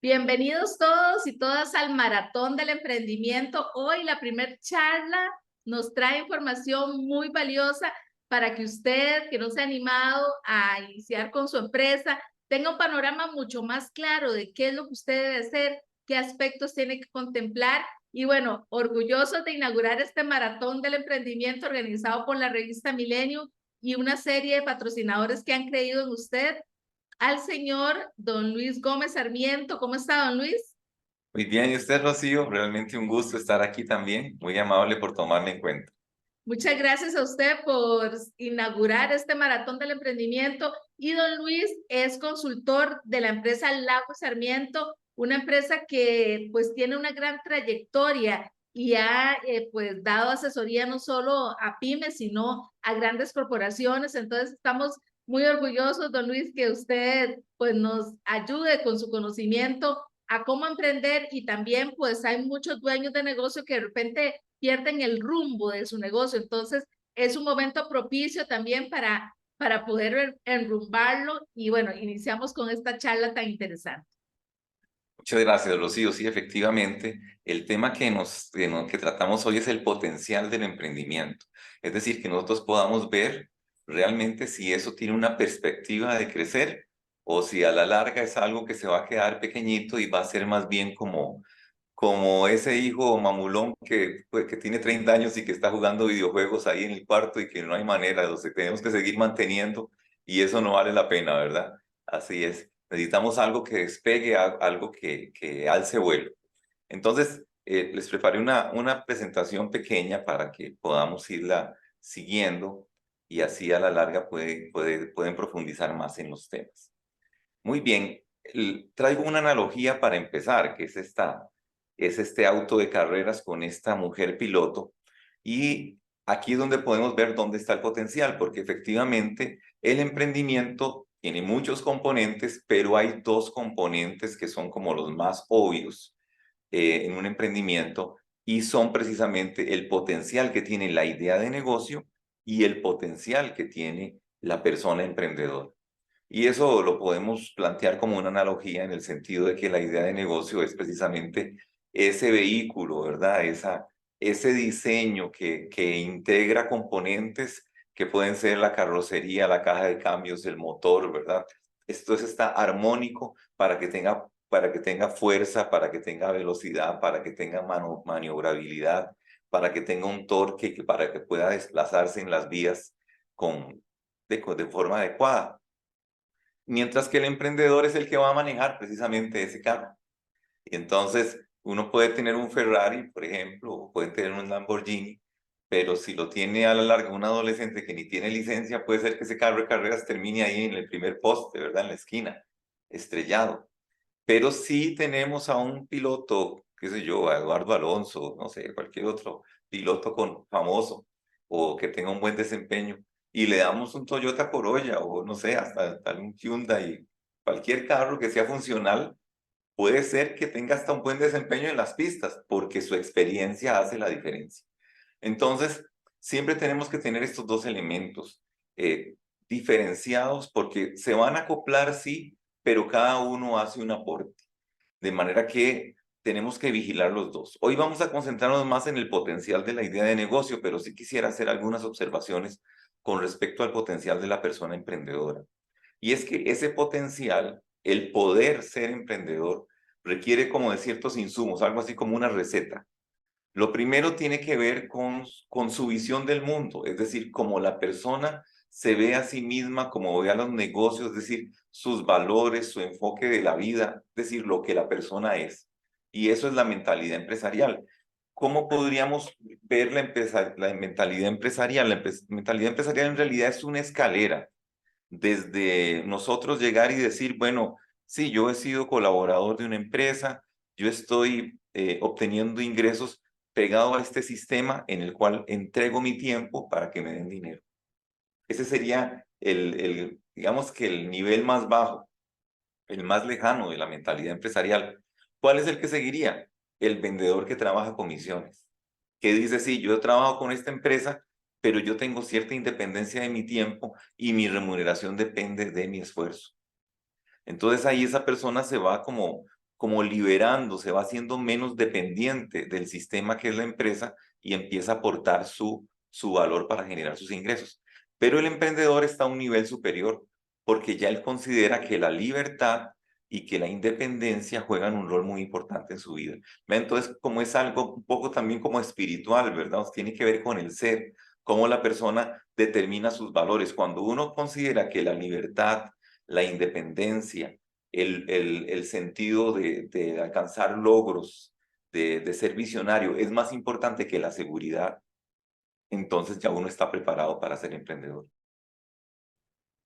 Bienvenidos todos y todas al Maratón del Emprendimiento. Hoy la primer charla nos trae información muy valiosa para que usted, que no se ha animado a iniciar con su empresa, tenga un panorama mucho más claro de qué es lo que usted debe hacer, qué aspectos tiene que contemplar. Y bueno, orgullosos de inaugurar este Maratón del Emprendimiento organizado por la revista Milenio y una serie de patrocinadores que han creído en usted, al señor don Luis Gómez Sarmiento. ¿Cómo está, don Luis? Muy bien, y usted, Rocío, realmente un gusto estar aquí también. Muy amable por tomarme en cuenta. Muchas gracias a usted por inaugurar este maratón del emprendimiento. Y don Luis es consultor de la empresa Lago Sarmiento, una empresa que pues tiene una gran trayectoria y ha pues dado asesoría no solo a pymes, sino a grandes corporaciones. Entonces estamos muy orgullosos, don Luis, que usted pues nos ayude con su conocimiento a cómo emprender, y también pues hay muchos dueños de negocio que de repente pierden el rumbo de su negocio. Entonces, es un momento propicio también para poder enrumbarlo. Y bueno, iniciamos con esta charla tan interesante. Muchas gracias, Rocío. Sí, efectivamente, el tema que tratamos hoy es el potencial del emprendimiento. Es decir, que nosotros podamos ver realmente si eso tiene una perspectiva de crecer o si a la larga es algo que se va a quedar pequeñito y va a ser más bien como ese hijo mamulón que tiene 30 años y que está jugando videojuegos ahí en el cuarto y que no hay manera, los que tenemos que seguir manteniendo y eso no vale la pena, ¿verdad? Así es. Necesitamos algo que despegue, algo que alce vuelo. Entonces, les preparé una presentación pequeña para que podamos irla siguiendo y así a la larga pueden profundizar más en los temas. Muy bien, traigo una analogía para empezar, que es este auto de carreras con esta mujer piloto. Y aquí es donde podemos ver dónde está el potencial, porque efectivamente el emprendimiento tiene muchos componentes, pero hay dos componentes que son como los más obvios en un emprendimiento y son precisamente el potencial que tiene la idea de negocio y el potencial que tiene la persona emprendedora. Y eso lo podemos plantear como una analogía en el sentido de que la idea de negocio es precisamente ese vehículo, ¿verdad? Ese diseño que integra componentes que pueden ser la carrocería, la caja de cambios, el motor, ¿verdad? Esto está armónico para que tenga fuerza, para que tenga velocidad, para que tenga maniobrabilidad, para que tenga un torque, para que pueda desplazarse en las vías de forma adecuada. Mientras que el emprendedor es el que va a manejar precisamente ese carro. Y entonces uno puede tener un Ferrari, por ejemplo, o puede tener un Lamborghini, pero si lo tiene a la larga un adolescente que ni tiene licencia, puede ser que ese carro de carreras termine ahí en el primer poste, ¿verdad? En la esquina, estrellado. Pero sí tenemos a un piloto, qué sé yo, a Eduardo Alonso, no sé, cualquier otro piloto famoso o que tenga un buen desempeño y le damos un Toyota Corolla o no sé, hasta un Hyundai, cualquier carro que sea funcional, puede ser que tenga hasta un buen desempeño en las pistas porque su experiencia hace la diferencia. Entonces, siempre tenemos que tener estos dos elementos diferenciados porque se van a acoplar, sí, pero cada uno hace un aporte. De manera que tenemos que vigilar los dos. Hoy vamos a concentrarnos más en el potencial de la idea de negocio, pero sí quisiera hacer algunas observaciones con respecto al potencial de la persona emprendedora. Y es que ese potencial, el poder ser emprendedor, requiere como de ciertos insumos, algo así como una receta. Lo primero tiene que ver con su visión del mundo, es decir, cómo la persona se ve a sí misma, cómo ve a los negocios, es decir, sus valores, su enfoque de la vida, es decir, lo que la persona es. Y eso es la mentalidad empresarial. ¿Cómo podríamos ver la mentalidad empresarial? Mentalidad empresarial en realidad es una escalera. Desde nosotros llegar y decir, bueno, sí, yo he sido colaborador de una empresa, yo estoy obteniendo ingresos pegado a este sistema en el cual entrego mi tiempo para que me den dinero. Ese sería digamos que el nivel más bajo, el más lejano de la mentalidad empresarial. ¿Cuál es el que seguiría? El vendedor que trabaja comisiones, que dice, sí, yo trabajo con esta empresa, pero yo tengo cierta independencia de mi tiempo y mi remuneración depende de mi esfuerzo. Entonces ahí esa persona se va como liberando, se va haciendo menos dependiente del sistema que es la empresa y empieza a aportar su valor para generar sus ingresos. Pero el emprendedor está a un nivel superior porque ya él considera que la libertad y que la independencia juegan un rol muy importante en su vida. Entonces, como es algo un poco también como espiritual, ¿verdad? Tiene que ver con el ser, cómo la persona determina sus valores. Cuando uno considera que la libertad, la independencia, el sentido de alcanzar logros, de ser visionario, es más importante que la seguridad, entonces ya uno está preparado para ser emprendedor.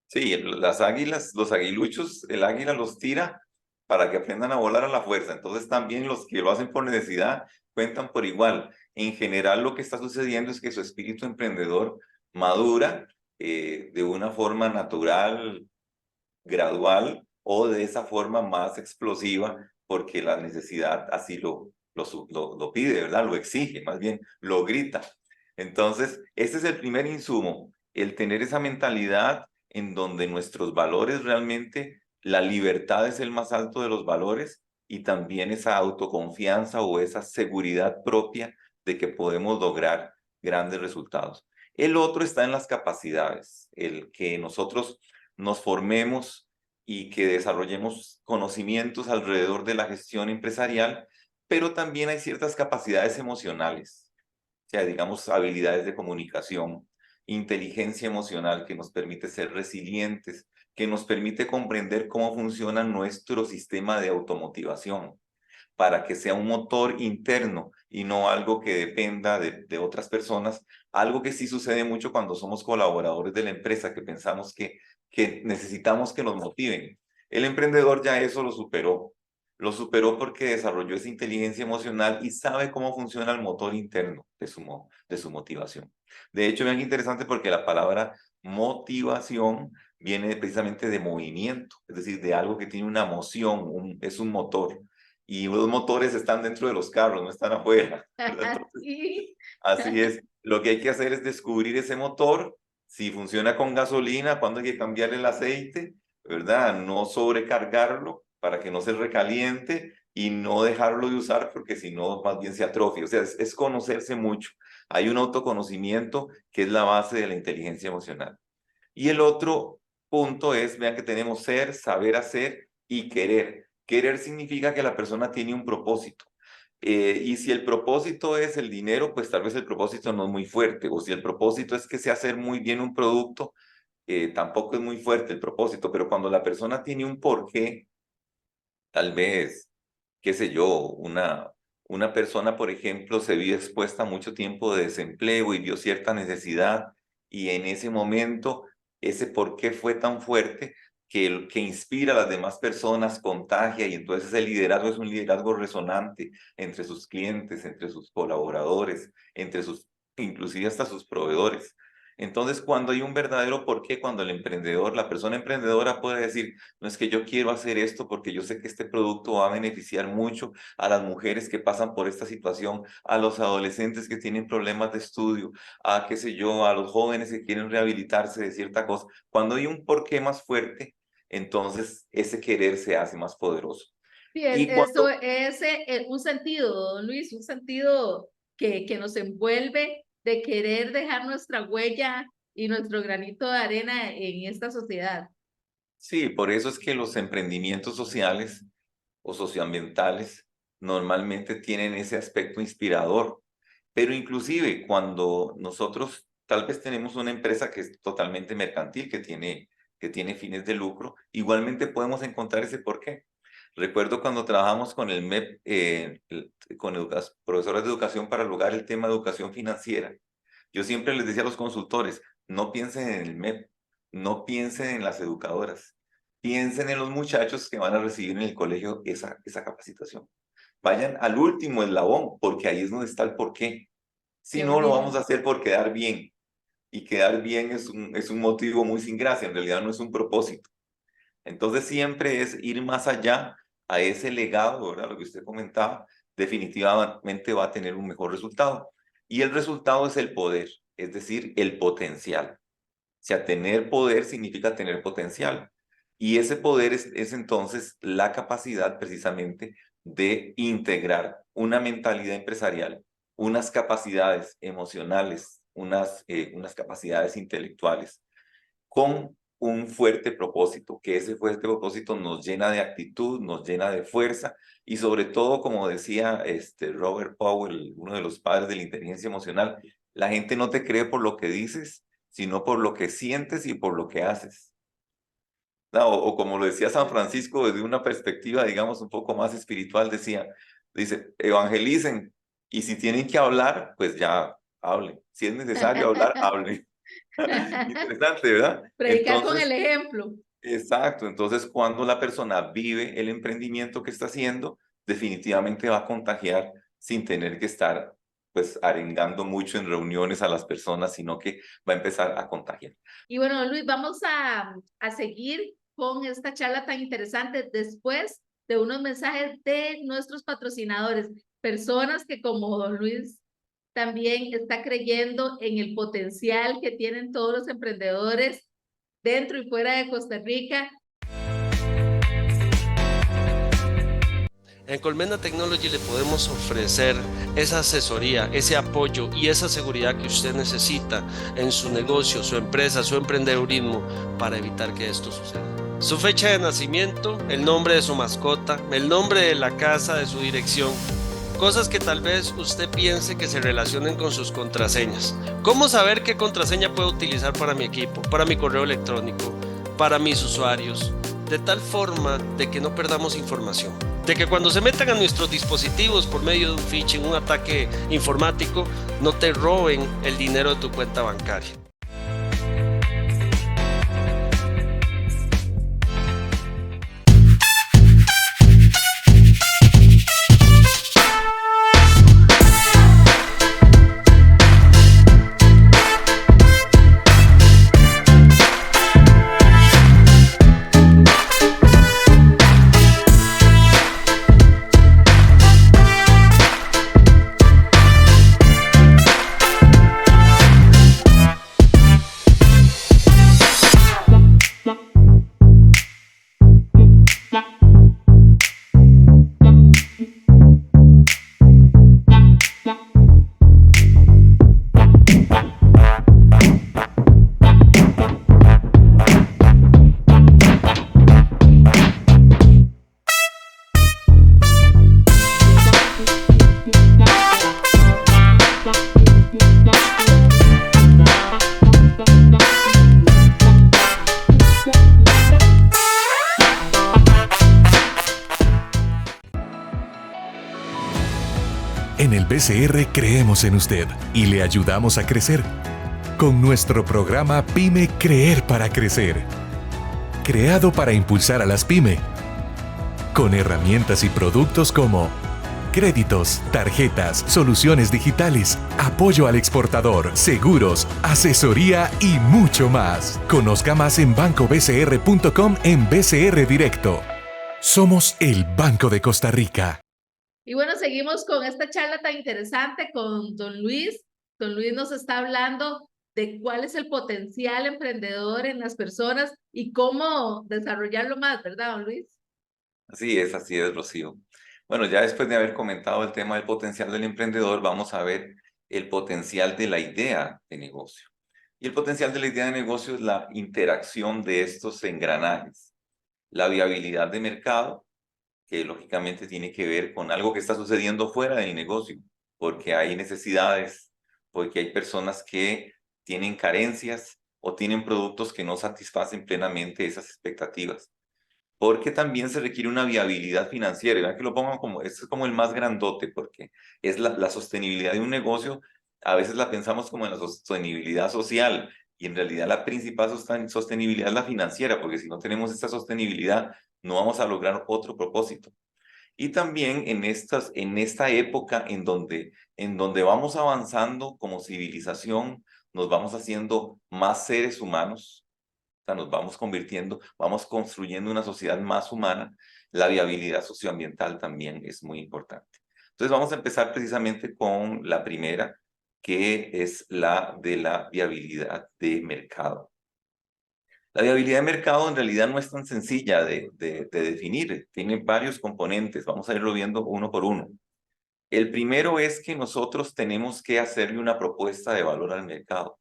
Sí, las águilas, los aguiluchos, el águila los tira para que aprendan a volar a la fuerza. Entonces también los que lo hacen por necesidad cuentan por igual. En general lo que está sucediendo es que su espíritu emprendedor madura de una forma natural, gradual o de esa forma más explosiva porque la necesidad así lo pide, ¿verdad? Lo exige, más bien lo grita. Entonces, este es el primer insumo, el tener esa mentalidad en donde nuestros valores realmente, la libertad es el más alto de los valores y también esa autoconfianza o esa seguridad propia de que podemos lograr grandes resultados. El otro está en las capacidades, el que nosotros nos formemos y que desarrollemos conocimientos alrededor de la gestión empresarial, pero también hay ciertas capacidades emocionales, o sea, digamos, habilidades de comunicación, inteligencia emocional que nos permite ser resilientes, que nos permite comprender cómo funciona nuestro sistema de automotivación para que sea un motor interno y no algo que dependa de otras personas, algo que sí sucede mucho cuando somos colaboradores de la empresa, que pensamos que necesitamos que nos motiven. El emprendedor ya eso lo superó porque desarrolló esa inteligencia emocional y sabe cómo funciona el motor interno de su motivación. De hecho, vean qué interesante porque la palabra motivación viene precisamente de movimiento, es decir, de algo que tiene una moción, es un motor y los motores están dentro de los carros, no están afuera. Entonces, Sí. así es. Lo que hay que hacer es descubrir ese motor, si funciona con gasolina, cuándo hay que cambiar el aceite, ¿verdad? No sobrecargarlo para que no se recaliente y no dejarlo de usar porque si no, más bien se atrofia. O sea, es conocerse mucho. Hay un autoconocimiento que es la base de la inteligencia emocional. Y el otro punto es, vean que tenemos ser, saber hacer y querer. Querer significa que la persona tiene un propósito. Y si el propósito es el dinero, pues tal vez el propósito no es muy fuerte. O si el propósito es que sé hacer muy bien un producto, tampoco es muy fuerte el propósito. Pero cuando la persona tiene un porqué, tal vez, qué sé yo, una persona, por ejemplo, se vio expuesta a mucho tiempo de desempleo y vio cierta necesidad y en ese momento ese por qué fue tan fuerte que inspira a las demás personas, contagia y entonces el liderazgo es un liderazgo resonante entre sus clientes, entre sus colaboradores, entre sus, inclusive hasta sus proveedores. Entonces, cuando hay un verdadero porqué, cuando el emprendedor, la persona emprendedora puede decir, no es que yo quiero hacer esto porque yo sé que este producto va a beneficiar mucho a las mujeres que pasan por esta situación, a los adolescentes que tienen problemas de estudio, a qué sé yo, a los jóvenes que quieren rehabilitarse de cierta cosa. Cuando hay un porqué más fuerte, entonces ese querer se hace más poderoso. Sí, Y eso cuando es un sentido, don Luis, un sentido que nos envuelve de querer dejar nuestra huella y nuestro granito de arena en esta sociedad. Sí, por eso es que los emprendimientos sociales o socioambientales normalmente tienen ese aspecto inspirador. Pero inclusive cuando nosotros tal vez tenemos una empresa que es totalmente mercantil, que tiene fines de lucro, igualmente podemos encontrar ese porqué. Recuerdo cuando trabajamos con el MEP, con profesores de educación para lograr el tema de educación financiera. Yo siempre les decía a los consultores, no piensen en el MEP, no piensen en las educadoras, piensen en los muchachos que van a recibir en el colegio esa capacitación. Vayan al último eslabón, porque ahí es donde está el porqué. Si Qué no, lo vamos bonito. a hacer por quedar bien. Y quedar bien es un motivo muy sin gracia, en realidad no es un propósito. Entonces siempre es ir más allá a ese legado, ¿verdad? Lo que usted comentaba, definitivamente va a tener un mejor resultado. Y el resultado es el poder, es decir, el potencial. O sea, tener poder significa tener potencial. Y ese poder es entonces la capacidad precisamente de integrar una mentalidad empresarial, unas capacidades emocionales, unas capacidades intelectuales, con un fuerte propósito, que ese fuerte propósito nos llena de actitud, nos llena de fuerza y sobre todo, como decía Robert Powell, uno de los padres de la inteligencia emocional, la gente no te cree por lo que dices, sino por lo que sientes y por lo que haces. No, o como lo decía San Francisco desde una perspectiva, digamos, un poco más espiritual, dice, evangelicen, y si tienen que hablar, pues ya hablen. Si es necesario hablar, hablen. Interesante, ¿verdad? Predicar con el Entonces, ejemplo. exacto. Entonces, cuando la persona vive el emprendimiento que está haciendo, definitivamente va a contagiar sin tener que estar, pues, arengando mucho en reuniones a las personas, sino que va a empezar a contagiar. Y bueno, Luis, vamos a seguir con esta charla tan interesante después de unos mensajes de nuestros patrocinadores, personas que como don Luis también está creyendo en el potencial que tienen todos los emprendedores dentro y fuera de Costa Rica. En Colmena Technology le podemos ofrecer esa asesoría, ese apoyo y esa seguridad que usted necesita en su negocio, su empresa, su emprendedurismo para evitar que esto suceda. Su fecha de nacimiento, el nombre de su mascota, el nombre de la casa, de su dirección. Cosas que tal vez usted piense que se relacionen con sus contraseñas. ¿Cómo saber qué contraseña puedo utilizar para mi equipo, para mi correo electrónico, para mis usuarios? De tal forma de que no perdamos información. De que cuando se metan a nuestros dispositivos por medio de un phishing, un ataque informático, no te roben el dinero de tu cuenta bancaria. En el BCR creemos en usted y le ayudamos a crecer. Con nuestro programa PYME Creer para Crecer. Creado para impulsar a las PYME. Con herramientas y productos como créditos, tarjetas, soluciones digitales, apoyo al exportador, seguros, asesoría y mucho más. Conozca más en bancobcr.com en BCR Directo. Somos el Banco de Costa Rica. Y bueno, seguimos con esta charla tan interesante con don Luis. Don Luis nos está hablando de cuál es el potencial emprendedor en las personas y cómo desarrollarlo más, ¿verdad, don Luis? Así es, Rocío. Bueno, ya después de haber comentado el tema del potencial del emprendedor, vamos a ver el potencial de la idea de negocio. Y el potencial de la idea de negocio es la interacción de estos engranajes, la viabilidad de mercado, que lógicamente tiene que ver con algo que está sucediendo fuera del negocio, porque hay necesidades, porque hay personas que tienen carencias o tienen productos que no satisfacen plenamente esas expectativas. Porque también se requiere una viabilidad financiera. Vean que lo pongan como, este es como el más grandote, porque es la sostenibilidad de un negocio, a veces la pensamos como en la sostenibilidad social, y en realidad la principal sostenibilidad es la financiera, porque si no tenemos esta sostenibilidad, no vamos a lograr otro propósito. Y también en esta época en donde vamos avanzando como civilización, nos vamos haciendo más seres humanos, sea, nos vamos convirtiendo, vamos construyendo una sociedad más humana, la viabilidad socioambiental también es muy importante. Entonces vamos a empezar precisamente con la primera, que es la de la viabilidad de mercado. La viabilidad de mercado en realidad no es tan sencilla de definir, tiene varios componentes, vamos a irlo viendo uno por uno. El primero es que nosotros tenemos que hacerle una propuesta de valor al mercado,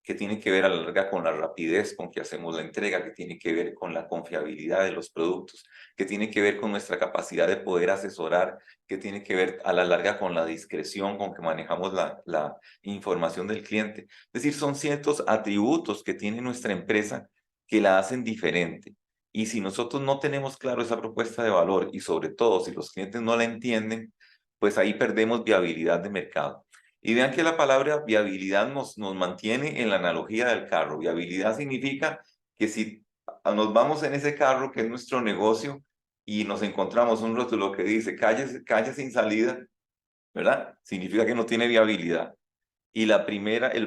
que tiene que ver a la larga con la rapidez con que hacemos la entrega, que tiene que ver con la confiabilidad de los productos, que tiene que ver con nuestra capacidad de poder asesorar, que tiene que ver a la larga con la discreción con que manejamos la información del cliente. Es decir, son ciertos atributos que tiene nuestra empresa que la hacen diferente. Y si nosotros no tenemos claro esa propuesta de valor y sobre todo si los clientes no la entienden, pues ahí perdemos viabilidad de mercado. Y vean que la palabra viabilidad nos mantiene en la analogía del carro. Viabilidad significa que si nos vamos en ese carro que es nuestro negocio y nos encontramos un rótulo que dice calle sin salida, ¿verdad? Significa que no tiene viabilidad. Y el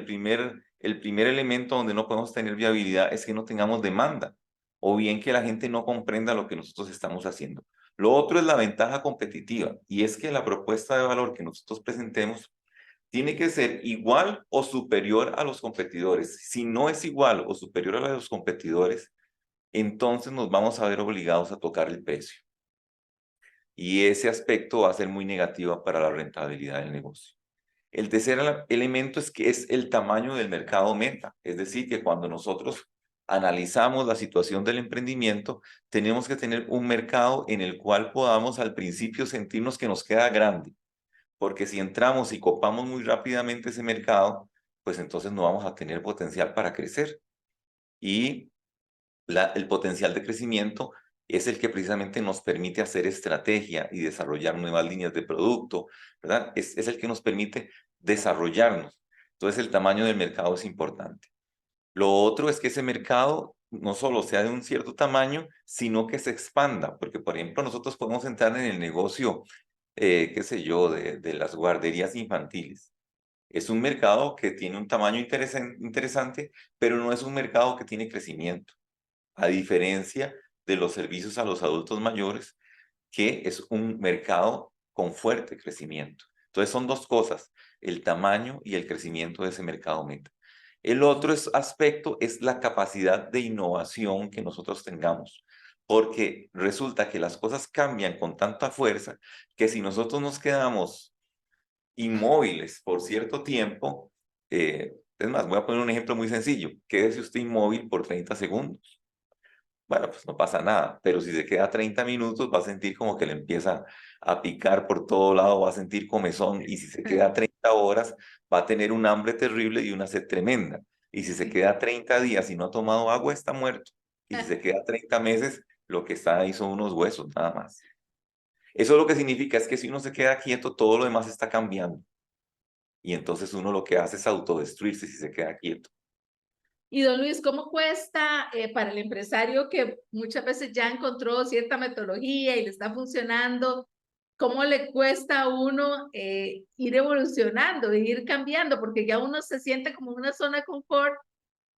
primer elemento donde no podemos tener viabilidad es que no tengamos demanda o bien que la gente no comprenda lo que nosotros estamos haciendo. Lo otro es la ventaja competitiva y es que la propuesta de valor que nosotros presentemos tiene que ser igual o superior a los competidores. Si no es igual o superior a los competidores, entonces nos vamos a ver obligados a tocar el precio. Y ese aspecto va a ser muy negativo para la rentabilidad del negocio. El tercer elemento es que es el tamaño del mercado meta. Es decir, que cuando nosotros analizamos la situación del emprendimiento, tenemos que tener un mercado en el cual podamos al principio sentirnos que nos queda grande. Porque si entramos y copamos muy rápidamente ese mercado, pues entonces no vamos a tener potencial para crecer. Y el potencial de crecimiento es el que precisamente nos permite hacer estrategia y desarrollar nuevas líneas de producto, ¿verdad? Es el que nos permite desarrollarnos. Entonces el tamaño del mercado es importante. Lo otro es que ese mercado no solo sea de un cierto tamaño, sino que se expanda, porque por ejemplo nosotros podemos entrar en el negocio qué sé yo, de las guarderías infantiles. Es un mercado que tiene un tamaño interesante, pero no es un mercado que tiene crecimiento, a diferencia de los servicios a los adultos mayores, que es un mercado con fuerte crecimiento. Entonces son dos cosas, el tamaño y el crecimiento de ese mercado meta. El otro aspecto es la capacidad de innovación que nosotros tengamos, porque resulta que las cosas cambian con tanta fuerza que si nosotros nos quedamos inmóviles por cierto tiempo, es más, voy a poner un ejemplo muy sencillo, quédese usted inmóvil por 30 segundos. Bueno, pues no pasa nada, pero si se queda 30 minutos va a sentir como que le empieza a picar por todo lado, va a sentir comezón y si se queda 30 horas va a tener un hambre terrible y una sed tremenda. Y si se queda 30 días y no ha tomado agua está muerto. Y si se queda 30 meses, lo que está ahí son unos huesos nada más. Eso lo que significa es que si uno se queda quieto, todo lo demás está cambiando. Y entonces uno lo que hace es autodestruirse si se queda quieto. Y don Luis, ¿cómo cuesta para el empresario que muchas veces ya encontró cierta metodología y le está funcionando? ¿Cómo le cuesta a uno ir evolucionando, ir cambiando? Porque ya uno se siente como en una zona de confort.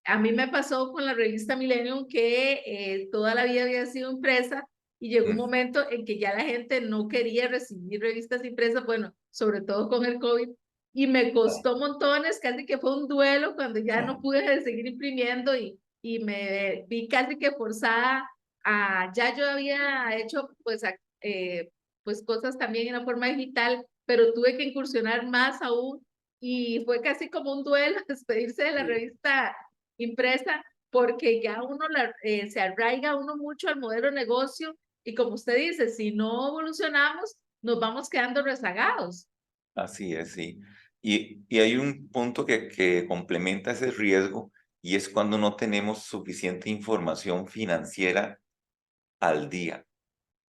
A mí me pasó con la revista Millennium que toda la vida había sido impresa y llegó un momento en que ya la gente no quería recibir revistas impresas, bueno, sobre todo con el COVID, y me costó montones, casi que fue un duelo cuando ya no pude seguir imprimiendo y me vi casi que forzada a, ya yo había hecho pues cosas también en la forma digital, pero tuve que incursionar más aún y fue casi como un duelo despedirse de la revista impresa porque ya uno se arraiga uno mucho al modelo de negocio y como usted dice, si no evolucionamos, nos vamos quedando rezagados. Así es, sí. Y hay un punto que complementa ese riesgo y es cuando no tenemos suficiente información financiera al día.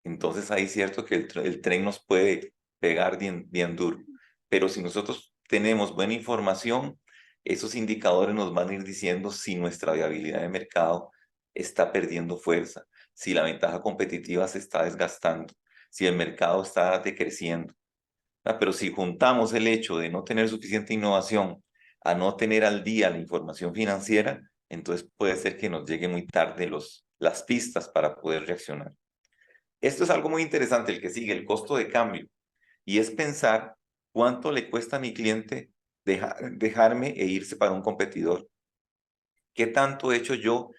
Entonces ahí es cierto que el tren nos puede pegar bien duro. Pero si nosotros tenemos buena información, esos indicadores nos van a ir diciendo si nuestra viabilidad de mercado está perdiendo fuerza, si la ventaja competitiva se está desgastando, si el mercado está decreciendo. Pero si juntamos el hecho de no tener suficiente innovación a no tener al día la información financiera, entonces puede ser que nos llegue muy tarde las pistas para poder reaccionar. Esto es algo muy interesante, el que sigue, el costo de cambio, y es pensar cuánto le cuesta a mi cliente dejarme e irse para un competidor. ¿Qué tanto he hecho yo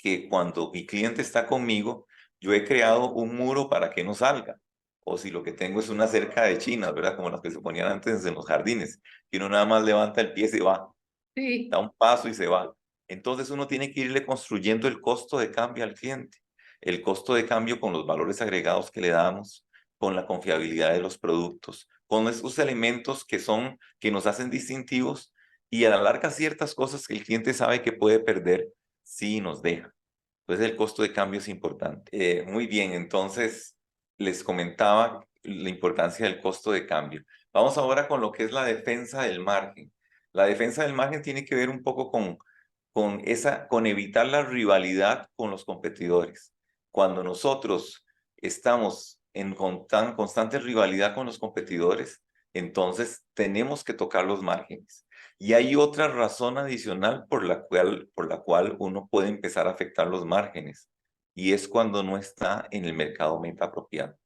que cuando mi cliente está conmigo, yo he creado un muro para que no salga. O si lo que tengo es una cerca de chinas, ¿verdad? Como las que se ponían antes en los jardines, que uno nada más levanta el pie y se va, Sí. da un paso y se va. Entonces uno tiene que irle construyendo el costo de cambio al cliente. El costo de cambio con los valores agregados que le damos, con la confiabilidad de los productos, con esos elementos que nos hacen distintivos y a la larga ciertas cosas que el cliente sabe que puede perder si nos deja. Entonces el costo de cambio es importante. Muy bien, entonces les comentaba la importancia del costo de cambio. Vamos ahora con lo que es la defensa del margen. La defensa del margen tiene que ver un poco con evitar la rivalidad con los competidores. Cuando nosotros estamos en constante rivalidad con los competidores, entonces tenemos que tocar los márgenes. Y hay otra razón adicional por la cual uno puede empezar a afectar los márgenes, y es cuando no está en el mercado meta apropiado.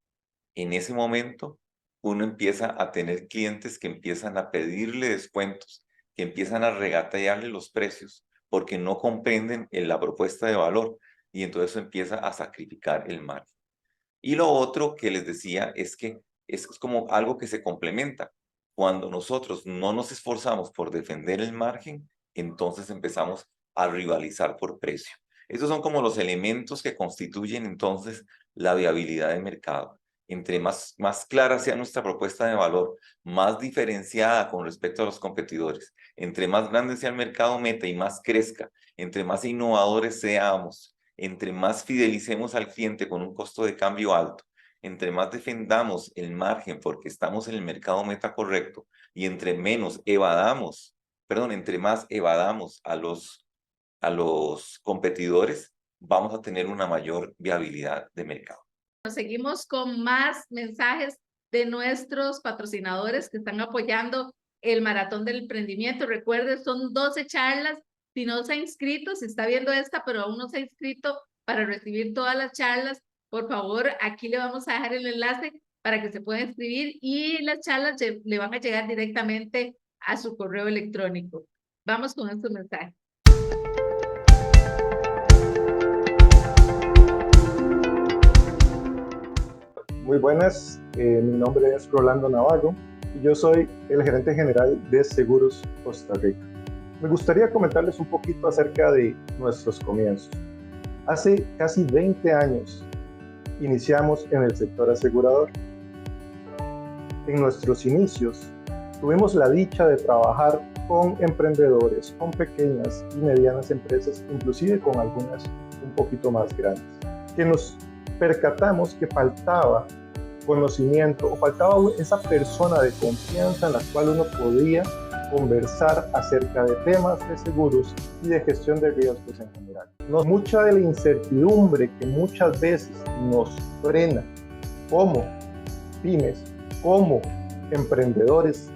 En ese momento, uno empieza a tener clientes que empiezan a pedirle descuentos, que empiezan a regatearle los precios, porque no comprenden la propuesta de valor, y entonces eso empieza a sacrificar el margen. Y lo otro que les decía es que es como algo que se complementa. Cuando nosotros no nos esforzamos por defender el margen, entonces empezamos a rivalizar por precio. Esos son como los elementos que constituyen entonces la viabilidad de mercado. Entre más clara sea nuestra propuesta de valor, más diferenciada con respecto a los competidores, entre más grande sea el mercado meta y más crezca, entre más innovadores seamos, entre más fidelicemos al cliente con un costo de cambio alto, entre más defendamos el margen porque estamos en el mercado meta correcto y entre más evadamos a los competidores, vamos a tener una mayor viabilidad de mercado. Seguimos con más mensajes de nuestros patrocinadores que están apoyando el Maratón del Emprendimiento. Recuerde, son 12 charlas. Si no se ha inscrito, si está viendo esta, pero aún no se ha inscrito para recibir todas las charlas, por favor, aquí le vamos a dejar el enlace para que se pueda inscribir y las charlas le van a llegar directamente a su correo electrónico. Vamos con estos mensajes. Muy buenas, mi nombre es Rolando Navarro y yo soy el gerente general de Seguros Costa Rica. Me gustaría comentarles un poquito acerca de nuestros comienzos. Hace casi 20 años iniciamos en el sector asegurador. En nuestros inicios tuvimos la dicha de trabajar con emprendedores, con pequeñas y medianas empresas, inclusive con algunas un poquito más grandes, que nos percatamos que faltaba conocimiento o faltaba esa persona de confianza en la cual uno podía conversar acerca de temas de seguros y de gestión de riesgos en general. Mucha de la incertidumbre que muchas veces nos frena como pymes, como emprendedores,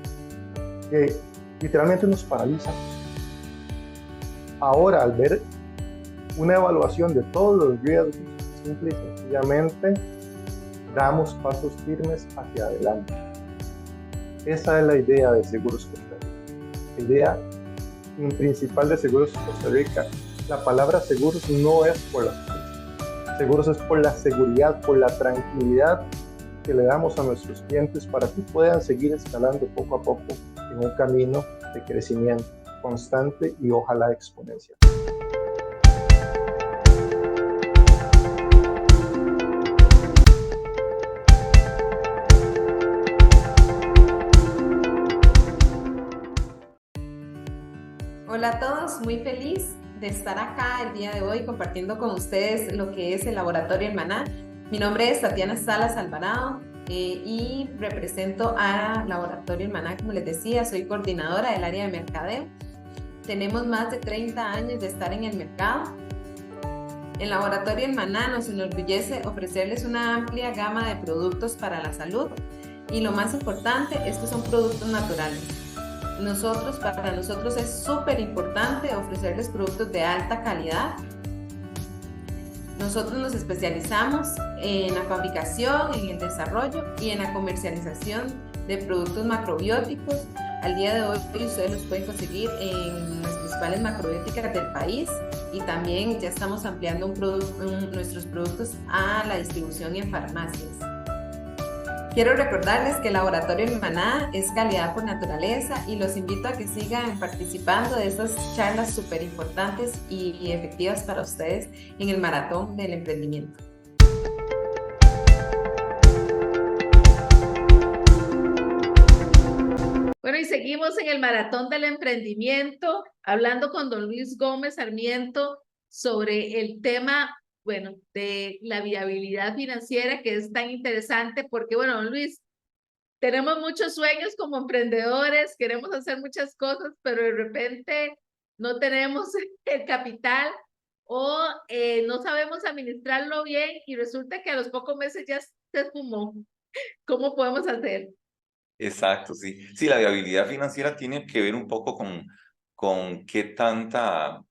que literalmente nos paraliza. Ahora, al ver una evaluación de todos los riesgos, simple y sencillamente damos pasos firmes hacia adelante. Esa es la idea de Seguros Costa Rica. La idea principal de Seguros Costa Rica, la palabra seguros no es por las cosas. Seguros es por la seguridad, por la tranquilidad que le damos a nuestros clientes para que puedan seguir escalando poco a poco en un camino de crecimiento constante y ojalá exponencial. Hola a todos, muy feliz de estar acá el día de hoy compartiendo con ustedes lo que es el Laboratorio El Maná. Mi nombre es Tatiana Salas Alvarado y represento a Laboratorio El Maná, como les decía, soy coordinadora del área de mercadeo. Tenemos más de 30 años de estar en el mercado. El Laboratorio El Maná nos enorgullece ofrecerles una amplia gama de productos para la salud y lo más importante es que son productos naturales. Para nosotros es súper importante ofrecerles productos de alta calidad. Nosotros nos especializamos en la fabricación, en el desarrollo y en la comercialización de productos macrobióticos. Al día de hoy ustedes los pueden conseguir en nuestros principales macrobióticas del país y también ya estamos ampliando nuestros productos a la distribución en farmacias. Quiero recordarles que el Laboratorio El Maná es calidad por naturaleza y los invito a que sigan participando de estas charlas súper importantes y efectivas para ustedes en el Maratón del Emprendimiento. Bueno, y seguimos en el Maratón del Emprendimiento, hablando con don Luis Gómez Sarmiento sobre el tema, bueno, de la viabilidad financiera, que es tan interesante, porque, bueno, don Luis, tenemos muchos sueños como emprendedores, queremos hacer muchas cosas, pero de repente no tenemos el capital o no sabemos administrarlo bien y resulta que a los pocos meses ya se esfumó. ¿Cómo podemos hacer? Exacto, sí. Sí, la viabilidad financiera tiene que ver un poco con qué tanta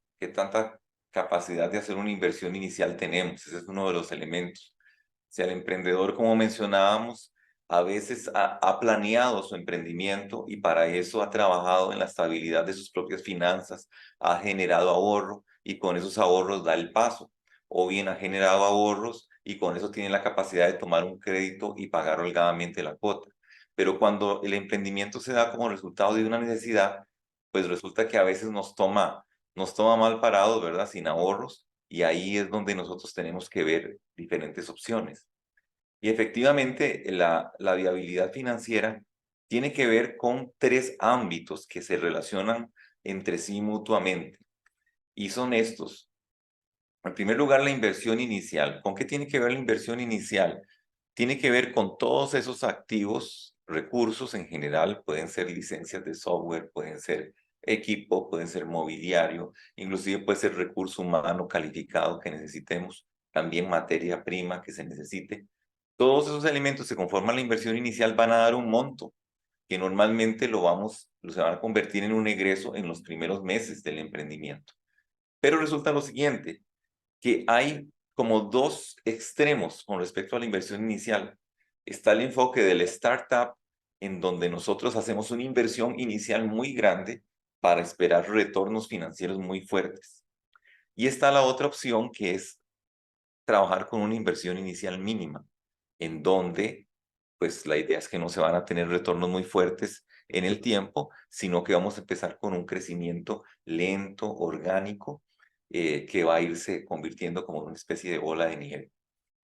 capacidad de hacer una inversión inicial tenemos. Ese es uno de los elementos. O sea, el emprendedor, como mencionábamos, a veces ha planeado su emprendimiento y para eso ha trabajado en la estabilidad de sus propias finanzas, ha generado ahorro y con esos ahorros da el paso. O bien ha generado ahorros y con eso tiene la capacidad de tomar un crédito y pagar holgadamente la cuota. Pero cuando el emprendimiento se da como resultado de una necesidad, pues resulta que a veces nos toma mal parados, ¿verdad? Sin ahorros, y ahí es donde nosotros tenemos que ver diferentes opciones. Y efectivamente, la viabilidad financiera tiene que ver con 3 ámbitos que se relacionan entre sí mutuamente. Y son estos. En primer lugar, la inversión inicial. ¿Con qué tiene que ver la inversión inicial? Tiene que ver con todos esos activos, recursos en general, pueden ser licencias de software, pueden ser equipo, pueden ser mobiliario, inclusive puede ser recurso humano calificado que necesitemos, también materia prima que se necesite. Todos esos elementos que conforman la inversión inicial van a dar un monto que normalmente se van a convertir en un egreso en los primeros meses del emprendimiento. Pero resulta lo siguiente, que hay como 2 extremos con respecto a la inversión inicial. Está el enfoque del startup, en donde nosotros hacemos una inversión inicial muy grande para esperar retornos financieros muy fuertes. Y está la otra opción, que es trabajar con una inversión inicial mínima, en donde pues la idea es que no se van a tener retornos muy fuertes en el tiempo, sino que vamos a empezar con un crecimiento lento, orgánico, que va a irse convirtiendo como una especie de bola de nieve.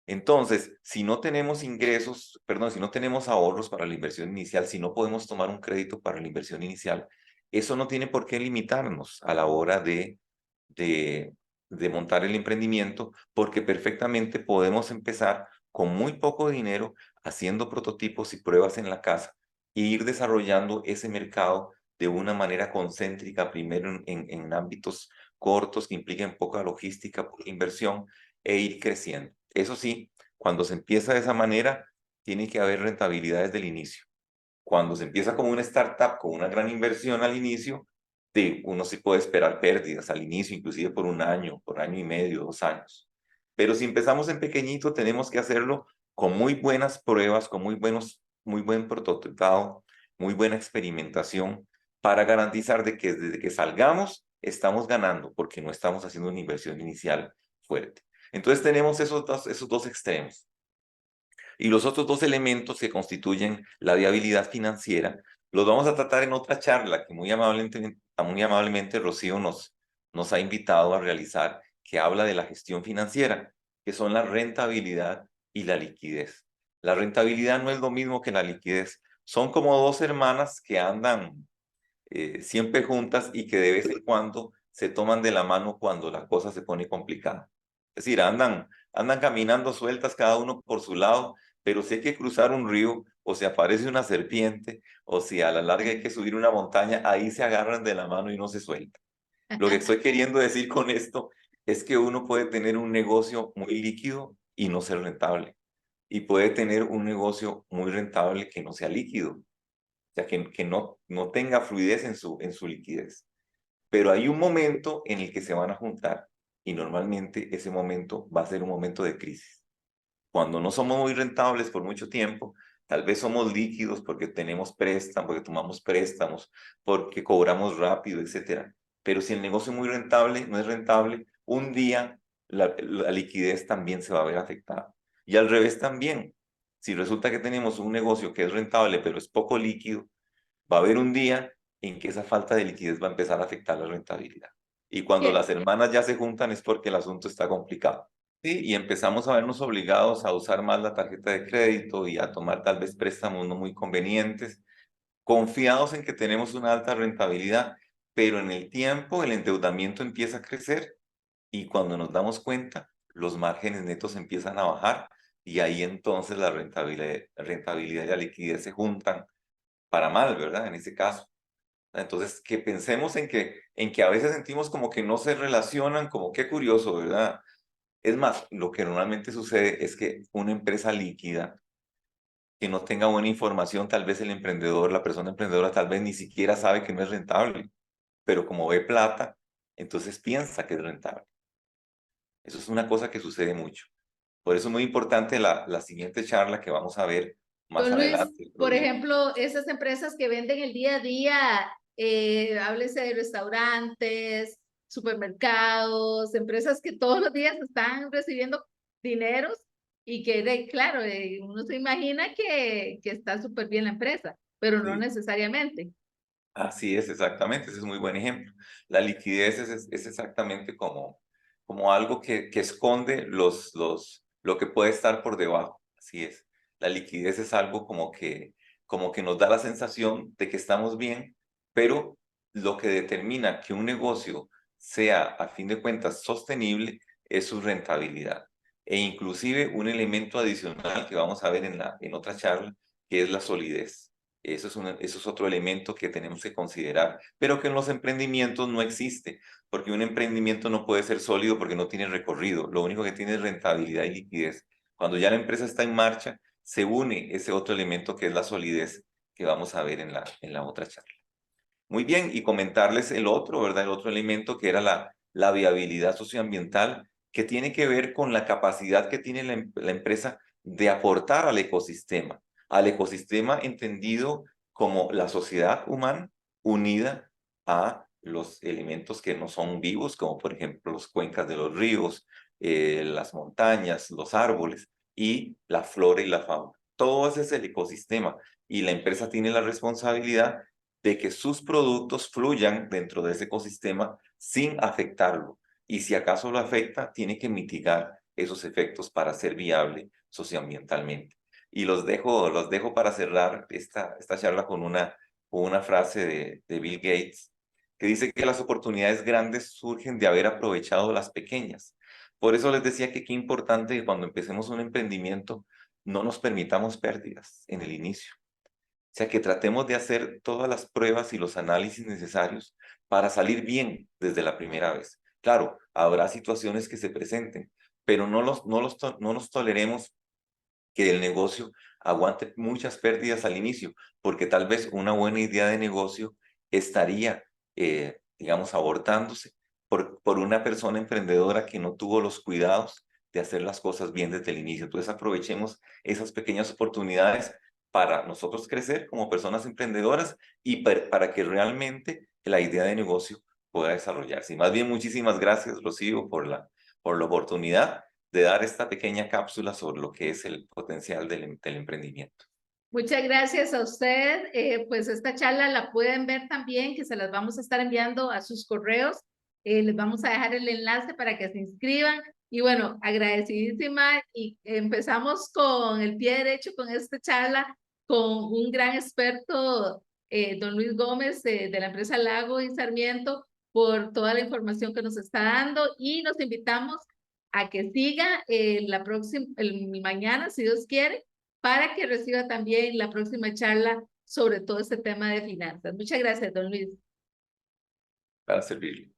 Entonces, si no tenemos ingresos, perdón, si no tenemos ahorros para la inversión inicial, si no podemos tomar un crédito para la inversión inicial, eso no tiene por qué limitarnos a la hora de, de montar el emprendimiento, porque perfectamente podemos empezar con muy poco dinero, haciendo prototipos y pruebas en la casa, e ir desarrollando ese mercado de una manera concéntrica, primero en ámbitos cortos que impliquen poca logística, poca inversión, e ir creciendo. Eso sí, cuando se empieza de esa manera, tiene que haber rentabilidad desde el inicio. Cuando se empieza como una startup, con una gran inversión al inicio, uno sí puede esperar pérdidas al inicio, inclusive por 1 año, por 1 año y medio, 2 años. Pero si empezamos en pequeñito, tenemos que hacerlo con muy buenas pruebas, con muy buen prototipado, muy buena experimentación, para garantizar de que desde que salgamos estamos ganando, porque no estamos haciendo una inversión inicial fuerte. Entonces tenemos esos dos extremos. Y los otros 2 elementos que constituyen la viabilidad financiera los vamos a tratar en otra charla que muy amablemente Rocío nos ha invitado a realizar, que habla de la gestión financiera, que son la rentabilidad y la liquidez. La rentabilidad no es lo mismo que la liquidez. Son como 2 hermanas que andan siempre juntas y que de vez en cuando se toman de la mano cuando la cosa se pone complicada. Es decir, andan caminando sueltas cada uno por su lado, pero si hay que cruzar un río, o si aparece una serpiente, o si a la larga hay que subir una montaña, ahí se agarran de la mano y no se sueltan. Lo que estoy queriendo decir con esto es que uno puede tener un negocio muy líquido y no ser rentable. Y puede tener un negocio muy rentable que no sea líquido. O sea, que no tenga fluidez en su liquidez. Pero hay un momento en el que se van a juntar y normalmente ese momento va a ser un momento de crisis. Cuando no somos muy rentables por mucho tiempo, tal vez somos líquidos porque tenemos préstamos, porque tomamos préstamos, porque cobramos rápido, etcétera. pero si el negocio es muy rentable, no es rentable, un día la liquidez también se va a ver afectada. Y al revés también, si resulta que tenemos un negocio que es rentable, pero es poco líquido, va a haber un día en que esa falta de liquidez va a empezar a afectar la rentabilidad. Y cuando Que- las hermanas ya se juntan es porque el asunto está complicado. ¿Sí? Y empezamos a vernos obligados a usar más la tarjeta de crédito y a tomar tal vez préstamos no muy convenientes, confiados en que tenemos una alta rentabilidad, pero en el tiempo el endeudamiento empieza a crecer y cuando nos damos cuenta, los márgenes netos empiezan a bajar y ahí entonces la rentabilidad y la liquidez se juntan para mal, ¿verdad? En ese caso. Entonces, que pensemos en que a veces sentimos como que no se relacionan, como qué curioso, ¿verdad? Es más, lo que normalmente sucede es que una empresa líquida que no tenga buena información, tal vez el emprendedor, la persona emprendedora, tal vez ni siquiera sabe que no es rentable, pero como ve plata, entonces piensa que es rentable. Eso es una cosa que sucede mucho. Por eso es muy importante la siguiente charla que vamos a ver más Don Luis, adelante. El por problema. ejemplo, esas empresas que venden el día a día, háblese de restaurantes, supermercados, empresas que todos los días están recibiendo dineros y que, claro, uno se imagina que está súper bien la empresa, pero no Sí. necesariamente. Así es, exactamente, ese es un muy buen ejemplo. La liquidez es exactamente como algo que esconde lo que puede estar por debajo. Así es. La liquidez es algo como que nos da la sensación de que estamos bien, pero lo que determina que un negocio sea, a fin de cuentas, sostenible es su rentabilidad. E inclusive un elemento adicional que vamos a ver en otra charla, que es la solidez. Eso es otro elemento que tenemos que considerar, pero que en los emprendimientos no existe, porque un emprendimiento no puede ser sólido porque no tiene recorrido, lo único que tiene es rentabilidad y liquidez. Cuando ya la empresa está en marcha, se une ese otro elemento que es la solidez que vamos a ver en la otra charla. Muy bien, y comentarles el otro, ¿verdad? El otro elemento que era la viabilidad socioambiental, que tiene que ver con la capacidad que tiene la empresa de aportar al ecosistema entendido como la sociedad humana unida a los elementos que no son vivos, como por ejemplo las cuencas de los ríos, las montañas, los árboles y la flora y la fauna. Todo ese es el ecosistema y la empresa tiene la responsabilidad de que sus productos fluyan dentro de ese ecosistema sin afectarlo. Y si acaso lo afecta, tiene que mitigar esos efectos para ser viable socioambientalmente. Y los dejo para cerrar esta charla con una frase de Bill Gates, que dice que las oportunidades grandes surgen de haber aprovechado las pequeñas. Por eso les decía que qué importante que cuando empecemos un emprendimiento no nos permitamos pérdidas en el inicio. O sea, que tratemos de hacer todas las pruebas y los análisis necesarios para salir bien desde la primera vez. Claro, habrá situaciones que se presenten, pero no nos toleremos que el negocio aguante muchas pérdidas al inicio, porque tal vez una buena idea de negocio estaría, digamos, abortándose por una persona emprendedora que no tuvo los cuidados de hacer las cosas bien desde el inicio. Entonces aprovechemos esas pequeñas oportunidades para nosotros crecer como personas emprendedoras y para que realmente la idea de negocio pueda desarrollarse. Y más bien, muchísimas gracias, Rocío, por la oportunidad de dar esta pequeña cápsula sobre lo que es el potencial del emprendimiento. Muchas gracias a usted. Pues esta charla la pueden ver también, que se las vamos a estar enviando a sus correos. Les vamos a dejar el enlace para que se inscriban. Y bueno, agradecidísima. Y empezamos con el pie derecho con esta charla con un gran experto, don Luis Gómez, de la empresa Lago y Sarmiento, por toda la información que nos está dando. Y nos invitamos a que siga el mañana, si Dios quiere, para que reciba también la próxima charla sobre todo este tema de finanzas. Muchas gracias, don Luis. Para servirle.